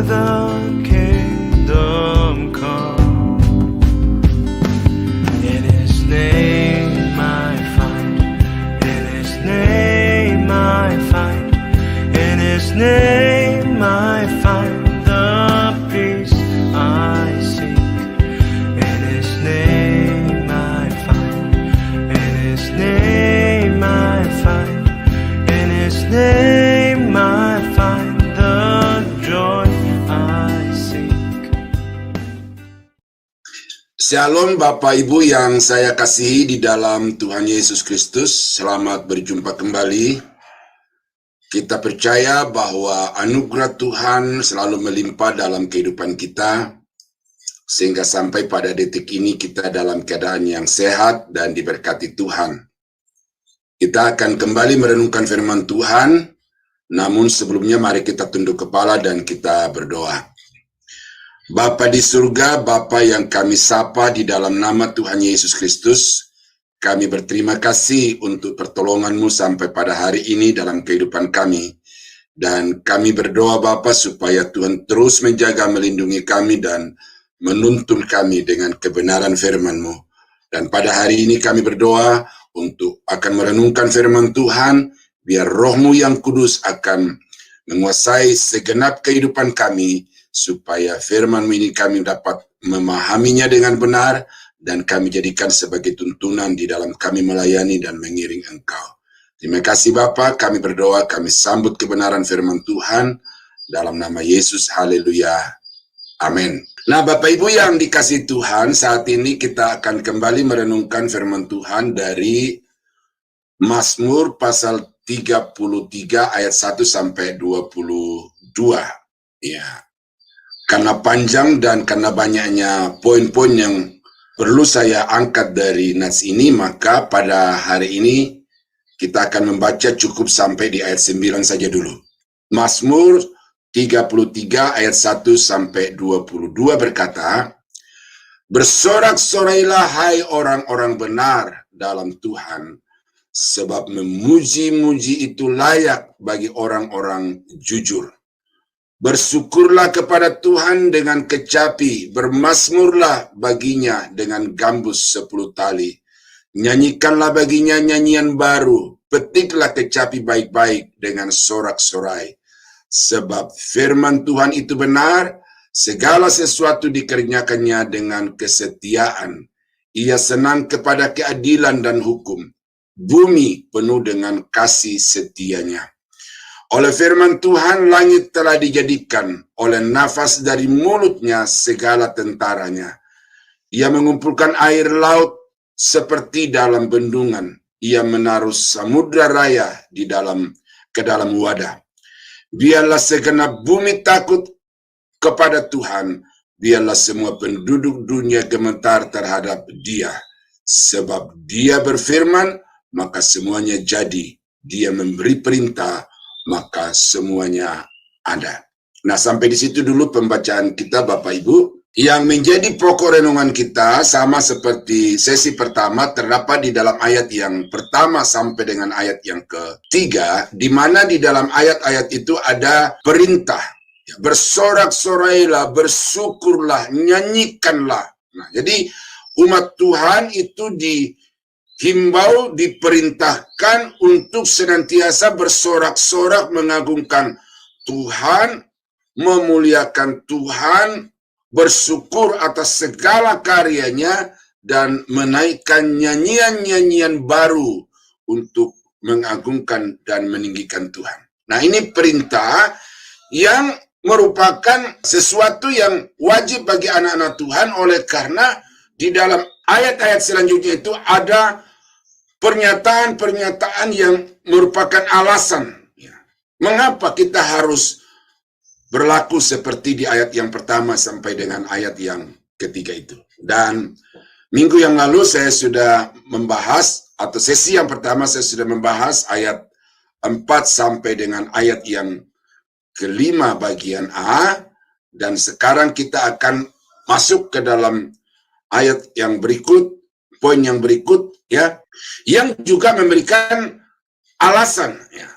the kingdom come. In His name I find, in His name I find, in His name I find the peace I seek. In His name I find, in His name I find, in His name I find the joy I seek. Shalom Bapak Ibu yang saya kasihi di dalam Tuhan Yesus Kristus. Selamat berjumpa kembali. Kita percaya bahwa anugerah Tuhan selalu melimpah dalam kehidupan kita, sehingga sampai pada detik ini kita dalam keadaan yang sehat dan diberkati Tuhan. Kita akan kembali merenungkan firman Tuhan, namun sebelumnya mari kita tunduk kepala dan kita berdoa. Bapa di surga, Bapa yang kami sapa di dalam nama Tuhan Yesus Kristus, kami berterima kasih untuk pertolongan-Mu sampai pada hari ini dalam kehidupan kami. Dan kami berdoa Bapa supaya Tuhan terus menjaga, melindungi kami dan menuntun kami dengan kebenaran firman-Mu. Dan pada hari ini kami berdoa untuk akan merenungkan firman Tuhan, biar Roh-Mu yang kudus akan menguasai segenap kehidupan kami, supaya firman-Mu ini kami dapat memahaminya dengan benar, dan kami jadikan sebagai tuntunan di dalam kami melayani dan mengiring Engkau. Terima kasih Bapa, kami berdoa, kami sambut kebenaran firman Tuhan, dalam nama Yesus, haleluya, amin. Nah Bapak Ibu yang dikasihi Tuhan, saat ini kita akan kembali merenungkan firman Tuhan dari Mazmur pasal 33 ayat 1 sampai 22. Ya. Karena panjang dan karena banyaknya poin-poin yang perlu saya angkat dari nats ini, maka pada hari ini kita akan membaca cukup sampai di ayat 9 saja dulu. Mazmur 33 ayat 1 sampai 22 berkata, "Bersorak-sorailah hai orang-orang benar dalam Tuhan, sebab memuji-muji itu layak bagi orang-orang jujur. Bersyukurlah kepada Tuhan dengan kecapi, bermazmurlah baginya dengan gambus 10 tali. Nyanyikanlah baginya nyanyian baru, petiklah kecapi baik-baik dengan sorak-sorai. Sebab firman Tuhan itu benar, segala sesuatu dikerjakannya dengan kesetiaan. Ia senang kepada keadilan dan hukum. Bumi penuh dengan kasih setianya. Oleh firman Tuhan langit telah dijadikan, oleh nafas dari mulutnya segala tentaranya. Ia mengumpulkan air laut seperti dalam bendungan. Ia menaruh samudra raya ke dalam wadah. Biarlah segenap bumi takut kepada Tuhan. Biarlah semua penduduk dunia gemetar terhadap Dia. Sebab Dia berfirman, maka semuanya jadi. Dia memberi perintah, maka semuanya ada. Nah, sampai di situ dulu pembacaan kita Bapak Ibu. Yang menjadi pokok renungan kita sama seperti sesi pertama terdapat di dalam ayat yang pertama sampai dengan ayat yang ketiga, di mana di dalam ayat-ayat itu ada perintah. Bersorak-sorailah, bersyukurlah, nyanyikanlah. Nah, jadi umat Tuhan itu dihimbau, diperintahkan untuk senantiasa bersorak-sorak mengagungkan Tuhan, memuliakan Tuhan, bersyukur atas segala karyanya, dan menaikkan nyanyian-nyanyian baru untuk mengagungkan dan meninggikan Tuhan. Nah, ini perintah yang merupakan sesuatu yang wajib bagi anak-anak Tuhan, oleh karena di dalam ayat-ayat selanjutnya itu ada pernyataan-pernyataan yang merupakan alasan. Mengapa kita harus berlaku seperti di ayat yang pertama sampai dengan ayat yang ketiga itu. Dan minggu yang lalu saya sudah membahas, atau sesi yang pertama saya sudah membahas ayat 4 sampai dengan ayat yang kelima bagian A, dan sekarang kita akan masuk ke dalam ayat yang berikut, poin yang berikut, ya, yang juga memberikan alasan, ya.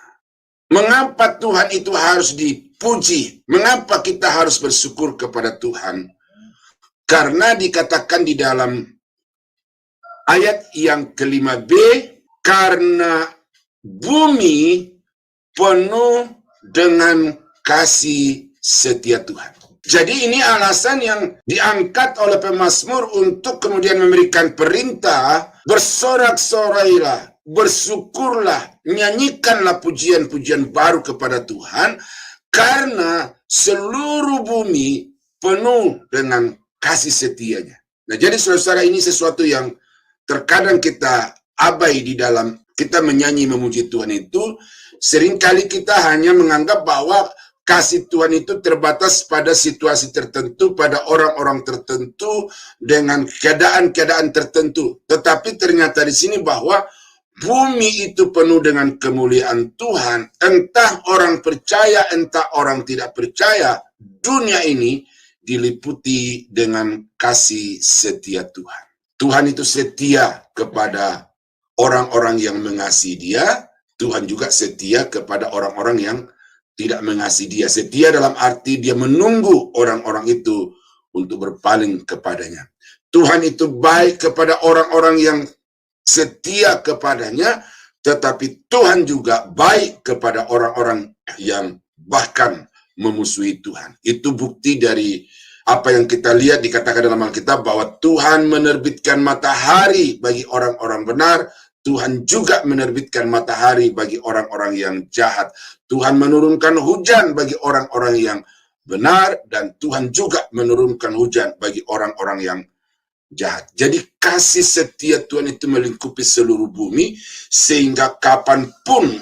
Mengapa Tuhan itu harus dipuji? Mengapa kita harus bersyukur kepada Tuhan? Karena dikatakan di dalam ayat yang ke-5b, karena bumi penuh dengan kasih setia Tuhan. Jadi ini alasan yang diangkat oleh pemazmur untuk kemudian memberikan perintah, bersorak-sorailah, bersyukurlah, nyanyikanlah pujian-pujian baru kepada Tuhan, karena seluruh bumi penuh dengan kasih setianya. Nah, jadi saudara-saudara, ini sesuatu yang terkadang kita abai di dalam kita menyanyi memuji Tuhan itu. Seringkali kita hanya menganggap bahwa kasih Tuhan itu terbatas pada situasi tertentu, pada orang-orang tertentu, dengan keadaan-keadaan tertentu. Tetapi ternyata di sini bahwa bumi itu penuh dengan kemuliaan Tuhan. Entah orang percaya, entah orang tidak percaya, dunia ini diliputi dengan kasih setia Tuhan. Tuhan itu setia kepada orang-orang yang mengasihi Dia. Tuhan juga setia kepada orang-orang yang tidak mengasihi Dia. Setia dalam arti Dia menunggu orang-orang itu untuk berpaling kepadanya. Tuhan itu baik kepada orang-orang yang setia kepadanya, tetapi Tuhan juga baik kepada orang-orang yang bahkan memusuhi Tuhan. Itu bukti dari apa yang kita lihat dikatakan dalam Alkitab bahwa Tuhan menerbitkan matahari bagi orang-orang benar, Tuhan juga menerbitkan matahari bagi orang-orang yang jahat. Tuhan menurunkan hujan bagi orang-orang yang benar, dan Tuhan juga menurunkan hujan bagi orang-orang yang jahat. Jadi kasih setia Tuhan itu melingkupi seluruh bumi, sehingga kapanpun,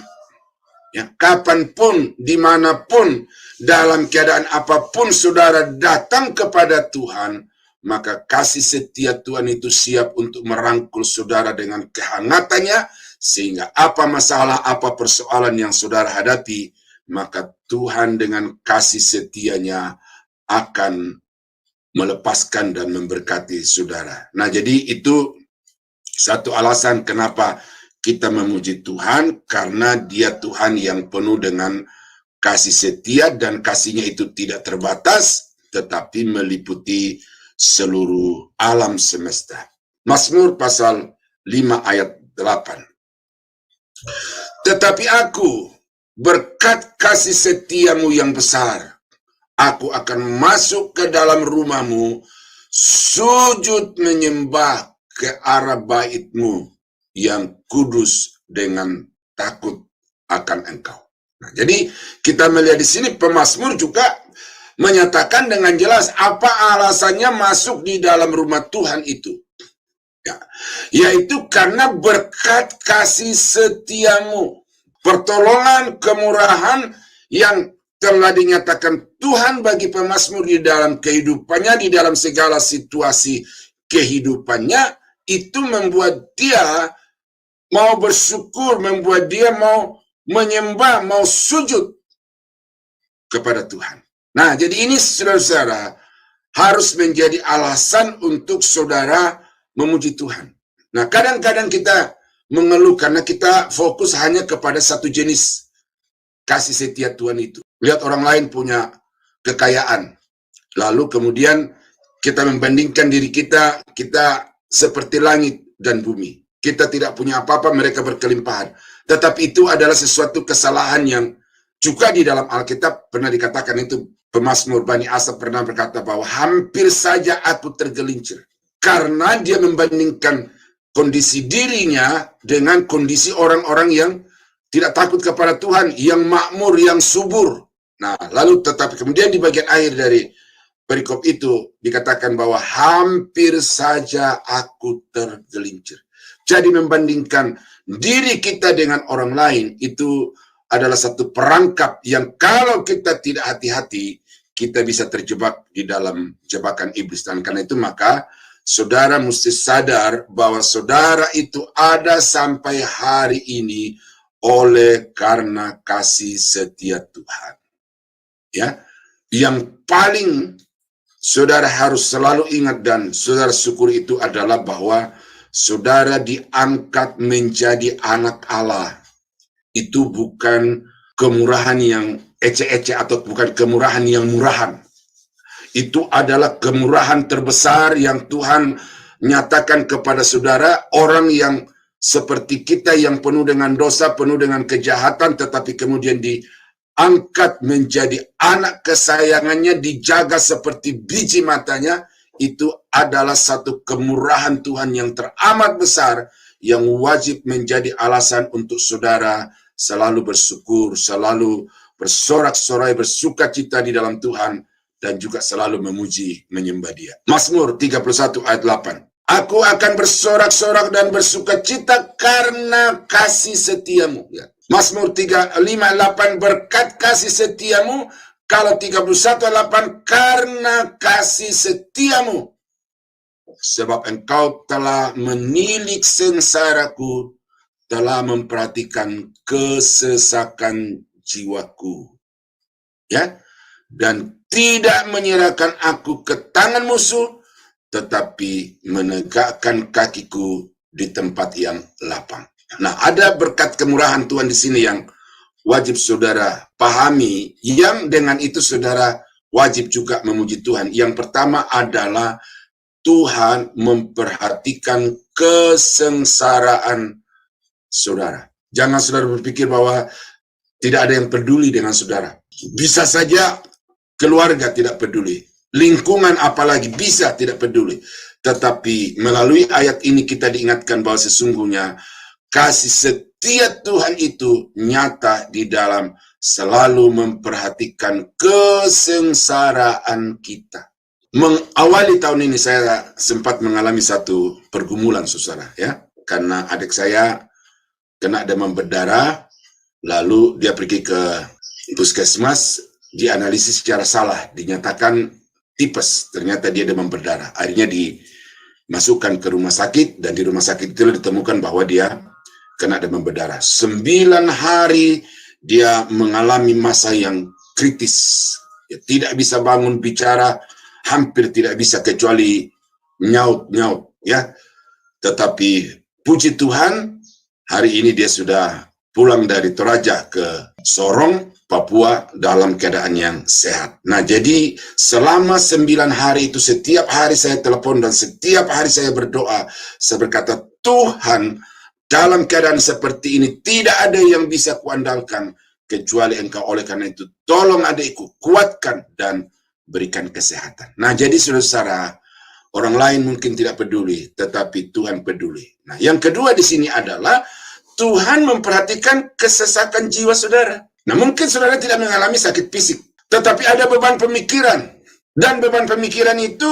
dimanapun, dalam keadaan apapun saudara datang kepada Tuhan, maka kasih setia Tuhan itu siap untuk merangkul saudara dengan kehangatannya, sehingga apa masalah, apa persoalan yang saudara hadapi, maka Tuhan dengan kasih setianya akan melepaskan dan memberkati saudara. Nah, jadi itu satu alasan kenapa kita memuji Tuhan, karena Dia Tuhan yang penuh dengan kasih setia, dan kasihnya itu tidak terbatas, tetapi meliputi seluruh alam semesta. Mazmur pasal 5 ayat 8. Tetapi aku, berkat kasih setiamu yang besar, aku akan masuk ke dalam rumahmu, sujud menyembah ke arah baitmu yang kudus dengan takut akan engkau. Nah, jadi kita melihat di sini pemazmur juga menyatakan dengan jelas apa alasannya masuk di dalam rumah Tuhan itu. Ya, yaitu karena berkat kasih setiamu, pertolongan, kemurahan yang telah dinyatakan Tuhan bagi pemazmur di dalam kehidupannya, di dalam segala situasi kehidupannya, itu membuat dia mau bersyukur, membuat dia mau menyembah, mau sujud kepada Tuhan. Nah, jadi ini saudara-saudara harus menjadi alasan untuk saudara memuji Tuhan. Nah, kadang-kadang kita mengeluh karena kita fokus hanya kepada satu jenis kasih setia Tuhan itu. Lihat orang lain punya kekayaan, lalu kemudian kita membandingkan diri kita seperti langit dan bumi. Kita tidak punya apa-apa, mereka berkelimpahan. Tetapi itu adalah sesuatu kesalahan yang juga di dalam Alkitab pernah dikatakan itu. Pemazmur Bani Asaf pernah berkata bahwa hampir saja aku tergelincir, karena dia membandingkan kondisi dirinya dengan kondisi orang-orang yang tidak takut kepada Tuhan, yang makmur, yang subur. Nah, lalu tetapi kemudian di bagian akhir dari perikop itu dikatakan bahwa hampir saja aku tergelincir. Jadi membandingkan diri kita dengan orang lain itu adalah satu perangkap yang kalau kita tidak hati-hati, kita bisa terjebak di dalam jebakan iblis. Dan karena itu maka saudara mesti sadar bahwa saudara itu ada sampai hari ini oleh karena kasih setia Tuhan. Ya, yang paling saudara harus selalu ingat dan saudara syukuri itu adalah bahwa saudara diangkat menjadi anak Allah. Itu bukan kemurahan yang ece-ece atau bukan kemurahan yang murahan. Itu adalah kemurahan terbesar yang Tuhan nyatakan kepada saudara, orang yang seperti kita yang penuh dengan dosa, penuh dengan kejahatan, tetapi kemudian diangkat menjadi anak kesayangannya, dijaga seperti biji matanya. Itu adalah satu kemurahan Tuhan yang teramat besar, yang wajib menjadi alasan untuk saudara selalu bersyukur, selalu bersorak-sorai, bersuka cita di dalam Tuhan, dan juga selalu memuji, menyembah Dia. Mazmur 31 ayat 8. Aku akan bersorak-sorak dan bersuka cita karena kasih setiamu. Ya. Mazmur 58, berkat kasih setiamu. Kalau 31 ayat 8, karena kasih setiamu. Sebab engkau telah menilik sengsaraku, telah memperhatikan kesesakan jiwaku. Ya. Dan tidak menyerahkan aku ke tangan musuh, tetapi menegakkan kakiku di tempat yang lapang. Nah, ada berkat kemurahan Tuhan di sini yang wajib saudara pahami, yang dengan itu saudara wajib juga memuji Tuhan. Yang pertama adalah Tuhan memperhatikan kesengsaraan saudara. Jangan saudara berpikir bahwa tidak ada yang peduli dengan saudara. Bisa saja keluarga tidak peduli, lingkungan apalagi bisa tidak peduli. Tetapi melalui ayat ini kita diingatkan bahwa sesungguhnya kasih setia Tuhan itu nyata di dalam selalu memperhatikan kesengsaraan kita. Mengawali tahun ini saya sempat mengalami satu pergumulan, saudara, ya, karena adik saya kena demam berdarah, lalu dia pergi ke puskesmas, dianalisis secara salah, dinyatakan tipes, ternyata dia demam berdarah. Akhirnya dimasukkan ke rumah sakit, dan di rumah sakit itu ditemukan bahwa dia kena demam berdarah. 9 hari dia mengalami masa yang kritis. Ya, tidak bisa bangun bicara, hampir tidak bisa kecuali nyaut-nyaut, ya. Tetapi puji Tuhan, hari ini dia sudah pulang dari Toraja ke Sorong, Papua dalam keadaan yang sehat. Nah, jadi selama 9 hari itu setiap hari saya telepon dan setiap hari saya berdoa. Saya berkata, Tuhan, dalam keadaan seperti ini tidak ada yang bisa kuandalkan kecuali Engkau. Oleh karena itu, tolong adikku, kuatkan dan berikan kesehatan. Nah, jadi saudara, orang lain mungkin tidak peduli, tetapi Tuhan peduli. Nah, yang kedua di sini adalah Tuhan memperhatikan kesesakan jiwa saudara. Nah, mungkin saudara tidak mengalami sakit fisik, tetapi ada beban pemikiran. Dan beban pemikiran itu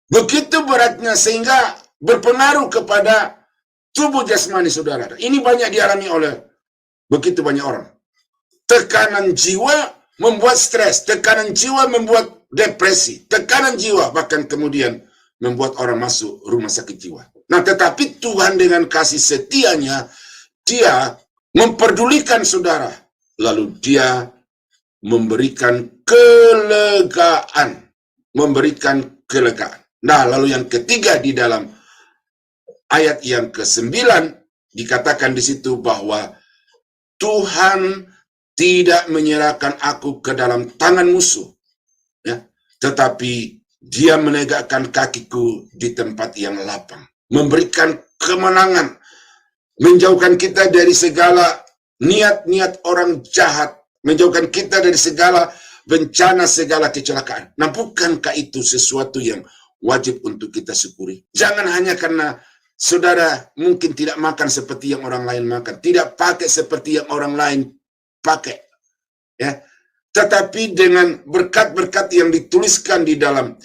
begitu beratnya sehingga berpengaruh kepada tubuh jasmani saudara. Ini banyak dialami oleh begitu banyak orang. Tekanan jiwa membuat stres, tekanan jiwa membuat depresi, tekanan jiwa bahkan kemudian membuat orang masuk rumah sakit jiwa. Nah, tetapi Tuhan dengan kasih setianya, Dia memperdulikan saudara. Lalu Dia memberikan kelegaan. Memberikan kelegaan. Nah, lalu yang ketiga di dalam ayat yang ke-9 dikatakan di situ bahwa Tuhan tidak menyerahkan aku ke dalam tangan musuh, ya, tetapi Dia menegakkan kakiku di tempat yang lapang, memberikan kemenangan, menjauhkan kita dari segala niat-niat orang jahat, menjauhkan kita dari segala bencana, segala kecelakaan. Nah, bukankah itu sesuatu yang wajib untuk kita syukuri? Jangan hanya karena saudara mungkin tidak makan seperti yang orang lain makan, tidak pakai seperti yang orang lain pakai, ya. Tetapi dengan berkat-berkat yang dituliskan di dalam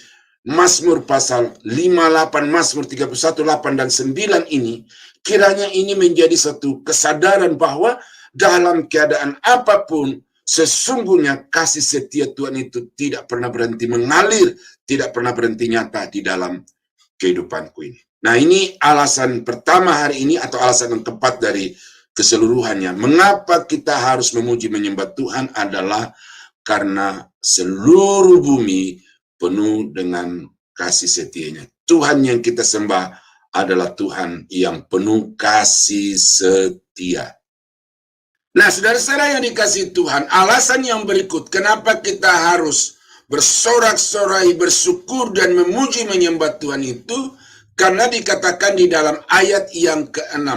Mazmur pasal 58, Mazmur 31, 8 dan 9 ini, kiranya ini menjadi satu kesadaran bahwa dalam keadaan apapun, sesungguhnya kasih setia Tuhan itu tidak pernah berhenti mengalir, tidak pernah berhenti nyata di dalam kehidupanku ini. Nah, ini alasan pertama hari ini, atau alasan yang keempat dari keseluruhannya. Mengapa kita harus memuji menyembah Tuhan adalah karena seluruh bumi penuh dengan kasih setianya. Tuhan yang kita sembah adalah Tuhan yang penuh kasih setia. Nah, saudara-saudara yang dikasihi Tuhan, alasan yang berikut kenapa kita harus bersorak-sorai, bersyukur, dan memuji menyembah Tuhan itu, karena dikatakan di dalam ayat yang ke-6,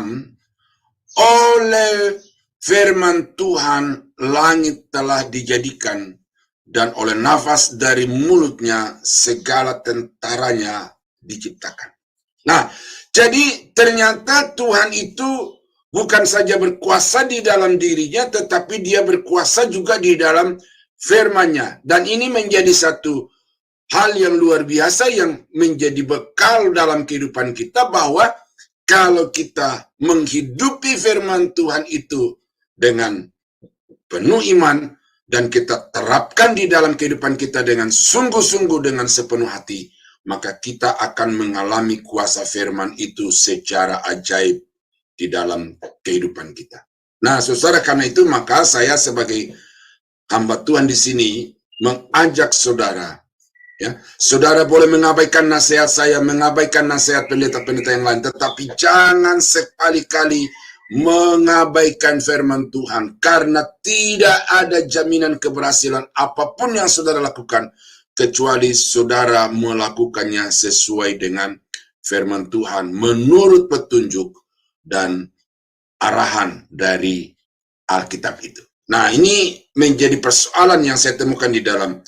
oleh firman Tuhan langit telah dijadikan, dan oleh nafas dari mulutnya segala tentaranya diciptakan. Nah, jadi ternyata Tuhan itu bukan saja berkuasa di dalam dirinya, tetapi dia berkuasa juga di dalam firman-Nya. Dan ini menjadi satu hal yang luar biasa yang menjadi bekal dalam kehidupan kita, bahwa kalau kita menghidupi firman Tuhan itu dengan penuh iman, dan kita terapkan di dalam kehidupan kita dengan sungguh-sungguh, dengan sepenuh hati, maka kita akan mengalami kuasa firman itu secara ajaib di dalam kehidupan kita. Nah, saudara, karena itu maka saya sebagai hamba Tuhan di sini mengajak saudara, ya, saudara boleh mengabaikan nasihat saya, mengabaikan nasihat pendeta-pendeta yang lain, tetapi jangan sekali-kali mengabaikan firman Tuhan, karena tidak ada jaminan keberhasilan apapun yang saudara lakukan kecuali saudara melakukannya sesuai dengan firman Tuhan, menurut petunjuk dan arahan dari Alkitab itu. Nah, ini menjadi persoalan yang saya temukan di dalam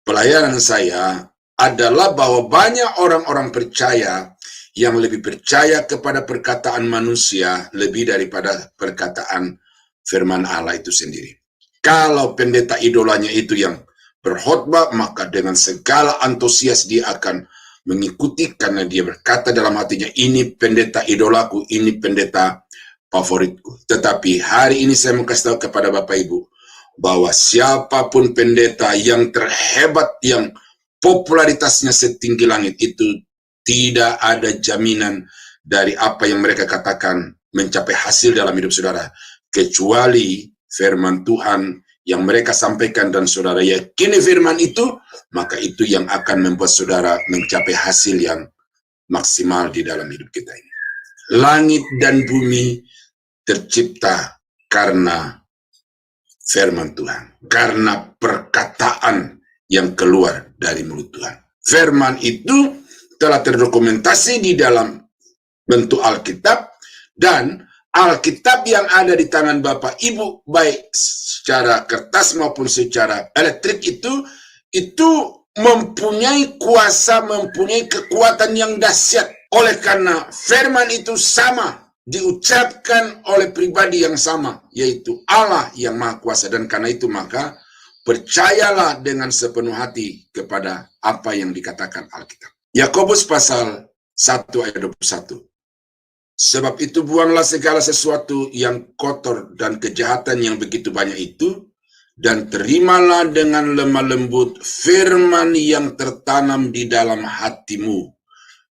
pelayanan saya, adalah bahwa banyak orang-orang percaya yang lebih percaya kepada perkataan manusia lebih daripada perkataan firman Allah itu sendiri. Kalau pendeta idolanya itu yang berkhotbah, maka dengan segala antusias dia akan mengikuti, karena dia berkata dalam hatinya, ini pendeta idolaku, ini pendeta favoritku. Tetapi hari ini saya mau kasih tahu kepada Bapak Ibu, bahwa siapapun pendeta yang terhebat, yang popularitasnya setinggi langit, itu tidak ada jaminan dari apa yang mereka katakan mencapai hasil dalam hidup saudara, kecuali firman Tuhan yang mereka sampaikan dan saudara yakini firman itu, maka itu yang akan membuat saudara mencapai hasil yang maksimal di dalam hidup kita ini. Langit dan bumi tercipta karena firman Tuhan, karena perkataan yang keluar dari mulut Tuhan. Firman itu telah terdokumentasi di dalam bentuk Alkitab, dan Alkitab yang ada di tangan Bapak Ibu, baik secara kertas maupun secara elektrik, itu mempunyai kuasa, mempunyai kekuatan yang dahsyat. Oleh karena firman itu sama, diucapkan oleh pribadi yang sama, yaitu Allah yang Maha Kuasa. Dan karena itu maka percayalah dengan sepenuh hati kepada apa yang dikatakan Alkitab. Yakobus pasal 1 ayat 21. Sebab itu buanglah segala sesuatu yang kotor dan kejahatan yang begitu banyak itu, dan terimalah dengan lemah lembut firman yang tertanam di dalam hatimu,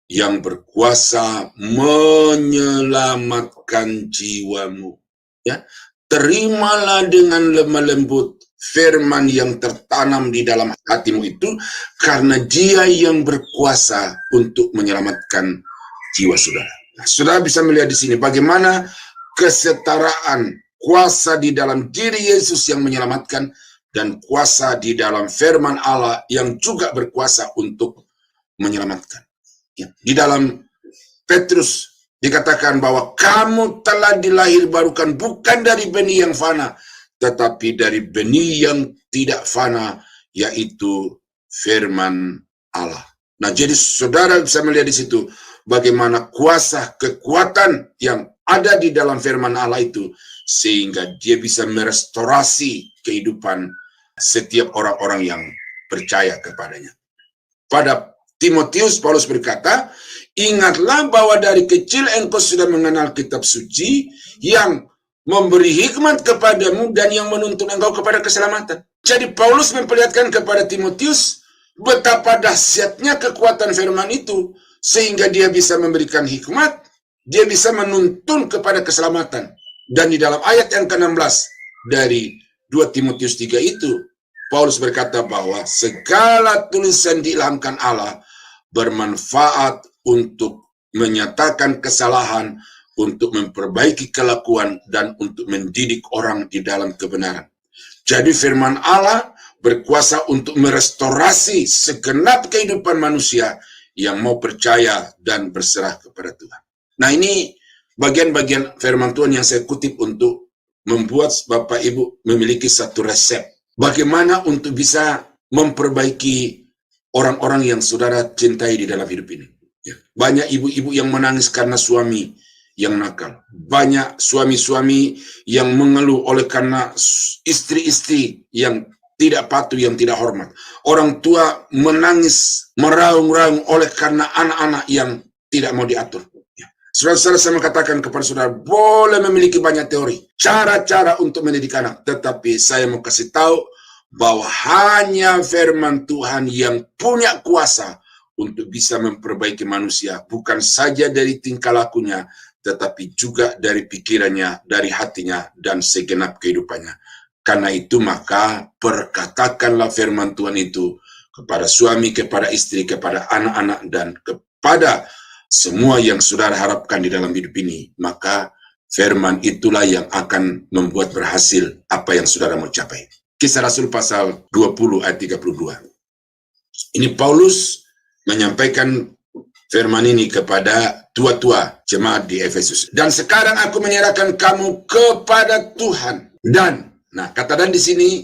yang berkuasa menyelamatkan jiwamu. Ya, terimalah dengan lemah lembut firman yang tertanam di dalam hatimu itu, karena Dia yang berkuasa untuk menyelamatkan jiwa saudara. Nah, saudara bisa melihat di sini bagaimana kesetaraan kuasa di dalam diri Yesus yang menyelamatkan, dan kuasa di dalam firman Allah yang juga berkuasa untuk menyelamatkan. Ya, di dalam Petrus dikatakan bahwa kamu telah dilahirbarukan bukan dari benih yang fana, tetapi dari benih yang tidak fana, yaitu firman Allah. Nah, jadi saudara bisa melihat di situ bagaimana kuasa, kekuatan yang ada di dalam firman Allah itu, sehingga dia bisa merestorasi kehidupan setiap orang-orang yang percaya kepadanya. Pada Timotius, Paulus berkata, ingatlah bahwa dari kecil engkau sudah mengenal kitab suci yang memberi hikmat kepadamu dan yang menuntun engkau kepada keselamatan. Jadi Paulus memperlihatkan kepada Timotius betapa dahsyatnya kekuatan firman itu, sehingga dia bisa memberikan hikmat, dia bisa menuntun kepada keselamatan. Dan di dalam ayat yang ke-16 dari 2 Timotius 3 itu, Paulus berkata bahwa segala tulisan diilhamkan Allah bermanfaat untuk menyatakan kesalahan, untuk memperbaiki kelakuan, dan untuk mendidik orang di dalam kebenaran. Jadi firman Allah berkuasa untuk merestorasi segenap kehidupan manusia yang mau percaya dan berserah kepada Tuhan. Nah, ini bagian-bagian firman Tuhan yang saya kutip untuk membuat Bapak Ibu memiliki satu resep bagaimana untuk bisa memperbaiki orang-orang yang saudara cintai di dalam hidup ini. Banyak ibu-ibu yang menangis karena suami yang nakal. Banyak suami-suami yang mengeluh oleh karena istri-istri yang tidak patuh, yang tidak hormat. Orang tua menangis, meraung-raung oleh karena anak-anak yang tidak mau diatur. Saudara-saudara, saya mengatakan kepada saudara, boleh memiliki banyak teori, cara-cara untuk mendidik anak, tetapi saya mau kasih tahu bahwa hanya firman Tuhan yang punya kuasa untuk bisa memperbaiki manusia, bukan saja dari tingkah lakunya, tetapi juga dari pikirannya, dari hatinya, dan segenap kehidupannya. Karena itu maka perkatakanlah firman Tuhan itu kepada suami, kepada istri, kepada anak-anak, dan kepada semua yang saudara harapkan di dalam hidup ini. Maka firman itulah yang akan membuat berhasil apa yang saudara mau capai. Kisah Rasul pasal 20 ayat 32. Ini Paulus menyampaikan firman ini kepada tua-tua jemaat di Efesus. Dan sekarang aku menyerahkan kamu kepada Tuhan. Dan, kata dan di sini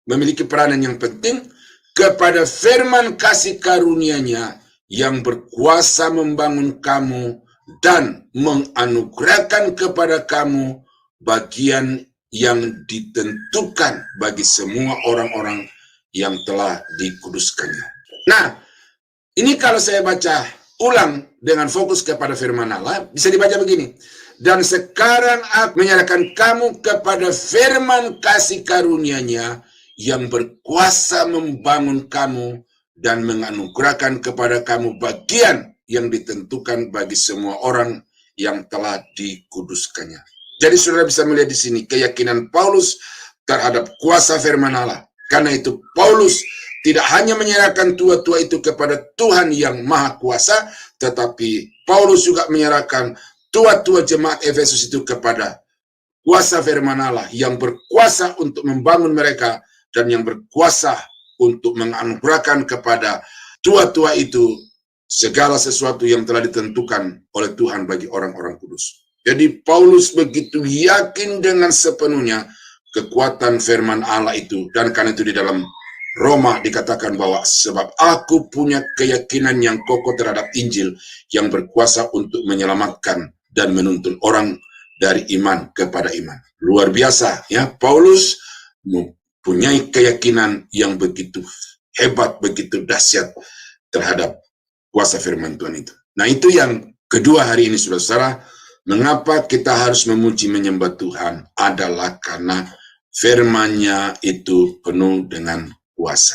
memiliki peranan yang penting, kepada firman kasih karunia-Nya yang berkuasa membangun kamu dan menganugerahkan kepada kamu bagian yang ditentukan bagi semua orang-orang yang telah dikuduskannya. Nah, ini kalau saya baca ulang dengan fokus kepada firman Allah, bisa dibaca begini. Dan sekarang aku menyerahkan kamu kepada firman kasih karunia-Nya yang berkuasa membangun kamu dan menganugerahkan kepada kamu bagian yang ditentukan bagi semua orang yang telah dikuduskannya. Jadi saudara bisa melihat di sini keyakinan Paulus terhadap kuasa firman Allah. Karena itu Paulus tidak hanya menyerahkan tua-tua itu kepada Tuhan yang maha kuasa, tetapi Paulus juga menyerahkan tua-tua jemaat Efesus itu kepada kuasa firman Allah yang berkuasa untuk membangun mereka dan yang berkuasa untuk menganugerahkan kepada tua-tua itu segala sesuatu yang telah ditentukan oleh Tuhan bagi orang-orang kudus. Jadi Paulus begitu yakin dengan sepenuhnya kekuatan firman Allah itu, dan karena itu di dalam Roma dikatakan bahwa sebab aku punya keyakinan yang kokoh terhadap Injil yang berkuasa untuk menyelamatkan dan menuntun orang dari iman kepada iman. Luar biasa ya, Paulus mempunyai keyakinan yang begitu hebat, begitu dahsyat terhadap kuasa firman Tuhan itu. Nah, itu yang kedua hari ini, saudara-saudara, mengapa kita harus memuji menyembah Tuhan adalah karena firman-Nya itu penuh dengan kuasa.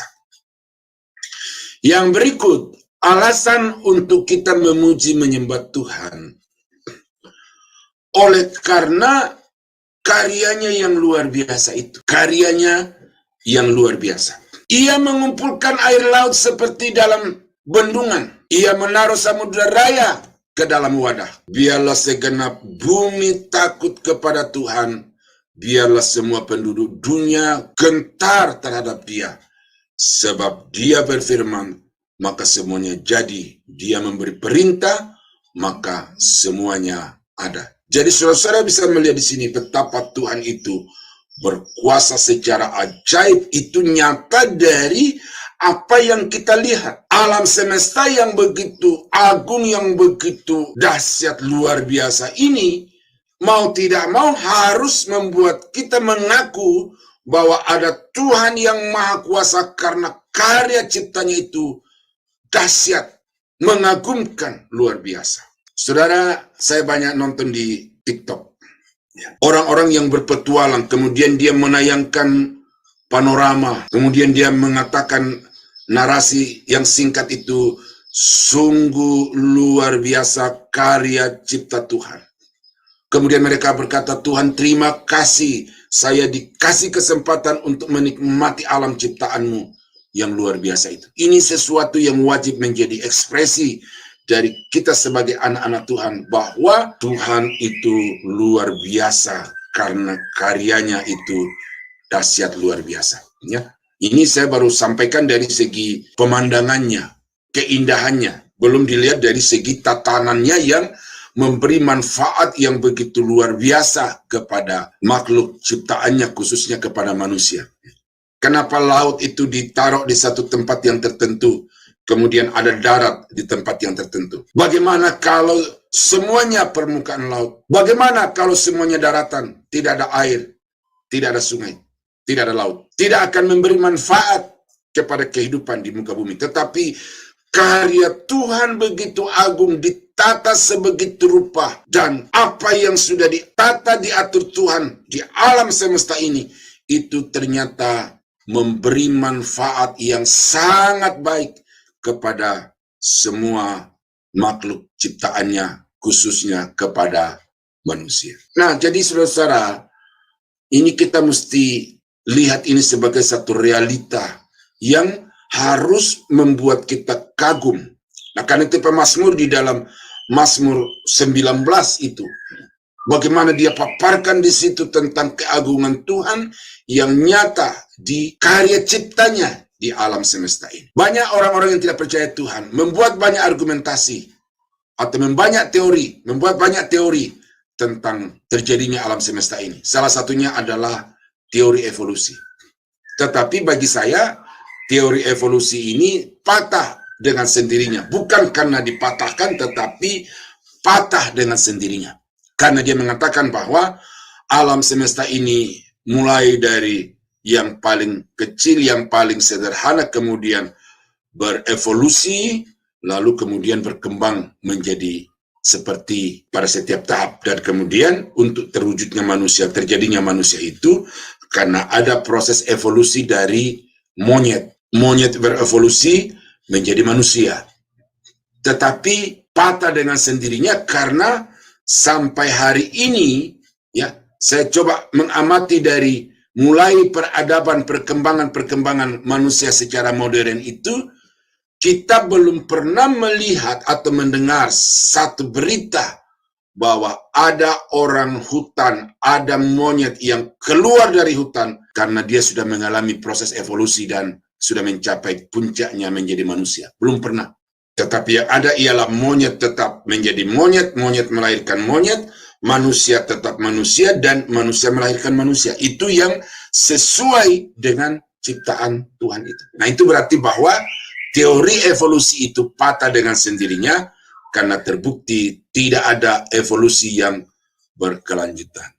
Yang berikut, alasan untuk kita memuji menyembah Tuhan oleh karena karyanya yang luar biasa itu. Karyanya yang luar biasa. Ia mengumpulkan air laut seperti dalam bendungan. Ia menaruh samudera raya ke dalam wadah. Biarlah segenap bumi takut kepada Tuhan. Biarlah semua penduduk dunia gentar terhadap Dia. Sebab Dia berfirman, maka semuanya jadi. Dia memberi perintah, maka semuanya ada. Jadi saudara-saudara bisa melihat di sini betapa Tuhan itu berkuasa secara ajaib. Itu nyata dari apa yang kita lihat. Alam semesta yang begitu agung, yang begitu dahsyat luar biasa ini, mau tidak mau harus membuat kita mengaku bahwa ada Tuhan yang maha kuasa karena karya ciptanya itu dahsyat, mengagumkan, luar biasa. Saudara, saya banyak nonton di TikTok. Orang-orang yang berpetualang, kemudian dia menayangkan panorama, kemudian dia mengatakan narasi yang singkat itu, sungguh luar biasa karya cipta Tuhan. Kemudian mereka berkata, Tuhan terima kasih, saya dikasih kesempatan untuk menikmati alam ciptaanmu yang luar biasa itu. Ini sesuatu yang wajib menjadi ekspresi dari kita sebagai anak-anak Tuhan bahwa Tuhan itu luar biasa karena karyanya itu dahsyat luar biasa. Ya, ini saya baru sampaikan dari segi pemandangannya, keindahannya, belum dilihat dari segi tatanannya yang memberi manfaat yang begitu luar biasa kepada makhluk ciptaannya, khususnya kepada manusia. Kenapa laut itu ditaruh di satu tempat yang tertentu, kemudian ada darat di tempat yang tertentu? Bagaimana kalau semuanya permukaan laut? Bagaimana kalau semuanya daratan? Tidak ada air, tidak ada sungai, tidak ada laut. Tidak akan memberi manfaat kepada kehidupan di muka bumi. Tetapi karya Tuhan begitu agung, ditata sebegitu rupa. Dan apa yang sudah ditata, diatur Tuhan di alam semesta ini, itu ternyata memberi manfaat yang sangat baik kepada semua makhluk ciptaannya, khususnya kepada manusia. Nah, jadi saudara-saudara, ini kita mesti lihat ini sebagai satu realita yang harus membuat kita kagum. Nah, karena itu pemazmur di dalam Mazmur 19 itu, bagaimana dia paparkan di situ tentang keagungan Tuhan yang nyata di karya ciptanya di alam semesta ini. Banyak orang-orang yang tidak percaya Tuhan membuat banyak argumentasi atau membuat banyak teori tentang terjadinya alam semesta ini. Salah satunya adalah teori evolusi. Tetapi bagi saya, teori evolusi ini patah dengan sendirinya. Bukan karena dipatahkan, tetapi patah dengan sendirinya. Karena dia mengatakan bahwa alam semesta ini mulai dari yang paling kecil, yang paling sederhana, kemudian berevolusi, lalu kemudian berkembang menjadi seperti pada setiap tahap. Dan kemudian untuk terwujudnya manusia, terjadinya manusia itu karena ada proses evolusi dari monyet. Monyet berevolusi menjadi manusia. Tetapi patah dengan sendirinya karena sampai hari ini, ya, saya coba mengamati dari mulai peradaban, perkembangan manusia secara modern itu, kita belum pernah melihat atau mendengar satu berita bahwa ada orang hutan, ada monyet yang keluar dari hutan karena dia sudah mengalami proses evolusi dan sudah mencapai puncaknya menjadi manusia. Belum pernah. Tetapi yang ada ialah monyet tetap menjadi monyet, monyet melahirkan monyet, manusia tetap manusia, dan manusia melahirkan manusia. Itu yang sesuai dengan ciptaan Tuhan itu. Nah, itu berarti bahwa teori evolusi itu patah dengan sendirinya karena terbukti tidak ada evolusi yang berkelanjutan.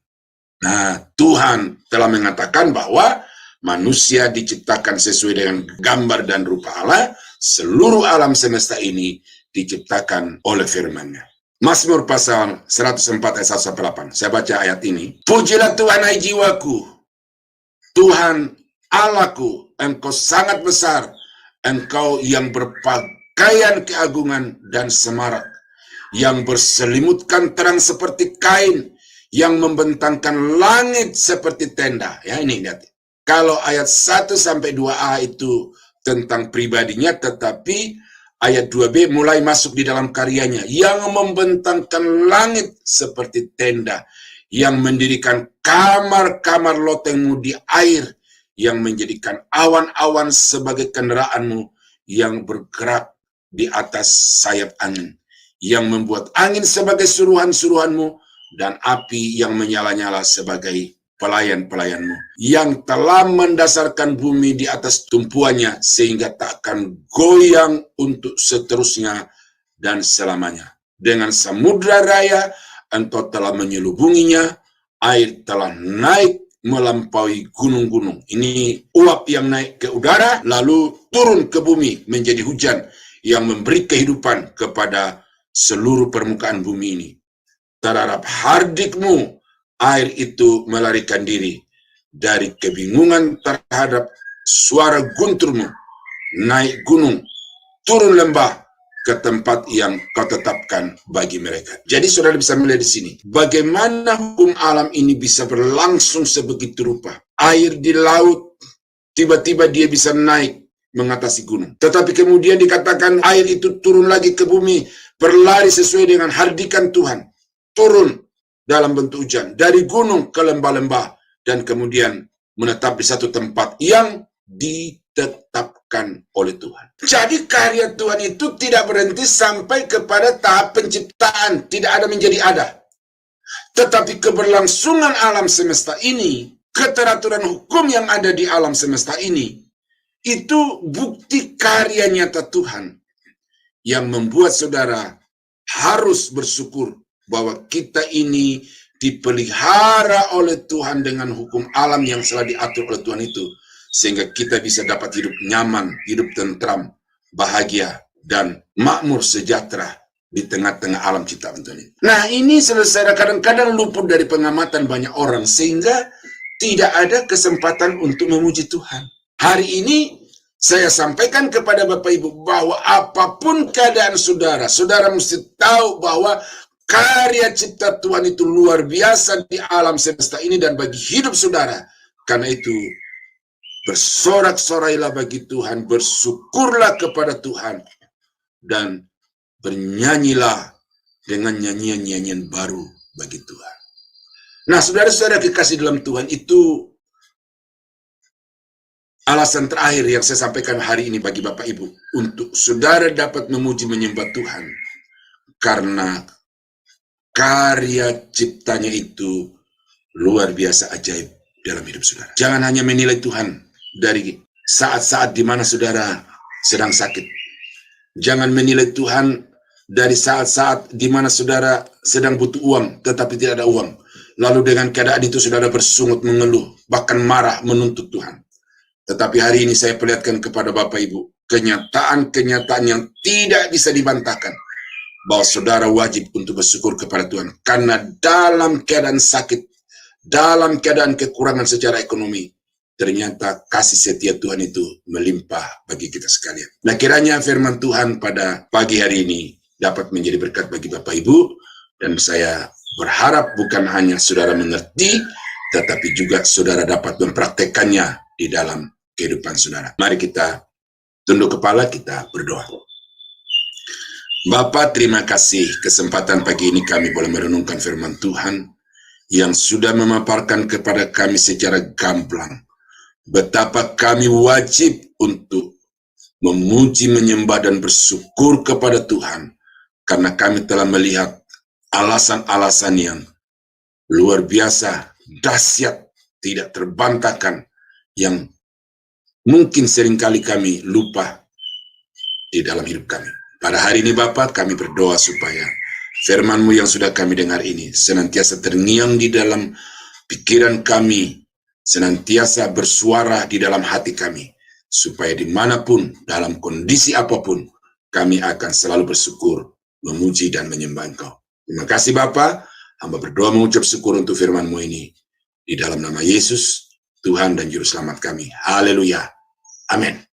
Nah, Tuhan telah mengatakan bahwa manusia diciptakan sesuai dengan gambar dan rupa Allah. Seluruh alam semesta ini diciptakan oleh firman-Nya. Mazmur pasal 104 ayat 1-8. Saya baca ayat ini. Pujilah Tuhan hai jiwaku. Tuhan Allahku, Engkau sangat besar. Engkau yang berpakaian keagungan dan semarak, yang berselimutkan terang seperti kain, yang membentangkan langit seperti tenda. Ya, ini lihat. Kalau ayat 1-2a itu tentang pribadinya, tetapi ayat 2b mulai masuk di dalam karyanya, yang membentangkan langit seperti tenda, yang mendirikan kamar-kamar lotengmu di air, yang menjadikan awan-awan sebagai kendaraanmu, yang bergerak di atas sayap angin, yang membuat angin sebagai suruhan-suruhanmu, dan api yang menyala-nyala sebagai pelayan-pelayanmu, yang telah mendasarkan bumi di atas tumpuannya sehingga tak akan goyang untuk seterusnya dan selamanya. Dengan samudra raya Engkau telah menyelubunginya, air telah naik melampaui gunung-gunung. Ini uap yang naik ke udara lalu turun ke bumi menjadi hujan yang memberi kehidupan kepada seluruh permukaan bumi ini. Terhadap hardikmu air itu melarikan diri, dari kebingungan terhadap suara gunturmu, naik gunung, turun lembah ke tempat yang kau tetapkan bagi mereka. Jadi saudara bisa melihat di sini, bagaimana hukum alam ini bisa berlangsung sebegitu rupa. Air di laut, tiba-tiba dia bisa naik mengatasi gunung. Tetapi kemudian dikatakan air itu turun lagi ke bumi, berlari sesuai dengan hardikan Tuhan, turun dalam bentuk hujan dari gunung ke lembah-lembah, dan kemudian menetap di satu tempat yang ditetapkan oleh Tuhan. Jadi karya Tuhan itu tidak berhenti sampai kepada tahap penciptaan, tidak ada menjadi ada. Tetapi keberlangsungan alam semesta ini, keteraturan hukum yang ada di alam semesta ini, itu bukti karya nyata Tuhan yang membuat saudara harus bersyukur bahwa kita ini dipelihara oleh Tuhan dengan hukum alam yang telah diatur oleh Tuhan itu, sehingga kita bisa dapat hidup nyaman, hidup tentram, bahagia, dan makmur sejahtera di tengah-tengah alam ciptaan Tuhan ini. Nah, ini selesai kadang-kadang luput dari pengamatan banyak orang, sehingga tidak ada kesempatan untuk memuji Tuhan. Hari ini saya sampaikan kepada Bapak Ibu bahwa apapun keadaan saudara, saudara mesti tahu bahwa karya cipta Tuhan itu luar biasa di alam semesta ini dan bagi hidup saudara. Karena itu, bersorak-sorailah bagi Tuhan, bersyukurlah kepada Tuhan, dan bernyanyilah dengan nyanyian-nyanyian baru bagi Tuhan. Nah, saudara-saudara kekasih dalam Tuhan, itu alasan terakhir yang saya sampaikan hari ini bagi Bapak Ibu, untuk saudara dapat memuji menyembah Tuhan, karena karya ciptanya itu luar biasa ajaib dalam hidup saudara. Jangan hanya menilai Tuhan dari saat-saat di mana saudara sedang sakit. Jangan menilai Tuhan dari saat-saat di mana saudara sedang butuh uang, tetapi tidak ada uang. Lalu dengan keadaan itu saudara bersungut, mengeluh, bahkan marah, menuntut Tuhan. Tetapi hari ini saya perlihatkan kepada Bapak Ibu, kenyataan-kenyataan yang tidak bisa dibantahkan, bahwa saudara wajib untuk bersyukur kepada Tuhan. Karena dalam keadaan sakit, dalam keadaan kekurangan secara ekonomi, ternyata kasih setia Tuhan itu melimpah bagi kita sekalian. Nah, kiranya firman Tuhan pada pagi hari ini dapat menjadi berkat bagi Bapak Ibu, dan saya berharap bukan hanya saudara mengerti, tetapi juga saudara dapat mempraktekannya di dalam kehidupan saudara. Mari kita tunduk kepala, kita berdoa. Bapa, terima kasih kesempatan pagi ini kami boleh merenungkan firman Tuhan yang sudah memaparkan kepada kami secara gamblang betapa kami wajib untuk memuji, menyembah, dan bersyukur kepada Tuhan, karena kami telah melihat alasan-alasan yang luar biasa, dahsyat, tidak terbantahkan, yang mungkin seringkali kami lupa di dalam hidup kami. Pada hari ini Bapa, kami berdoa supaya firman-Mu yang sudah kami dengar ini senantiasa terngiang di dalam pikiran kami, senantiasa bersuara di dalam hati kami, supaya dimanapun, dalam kondisi apapun, kami akan selalu bersyukur, memuji, dan menyembah Engkau. Terima kasih Bapa, hamba berdoa mengucap syukur untuk firman-Mu ini, di dalam nama Yesus, Tuhan dan Juru Selamat kami. Haleluya. Amin.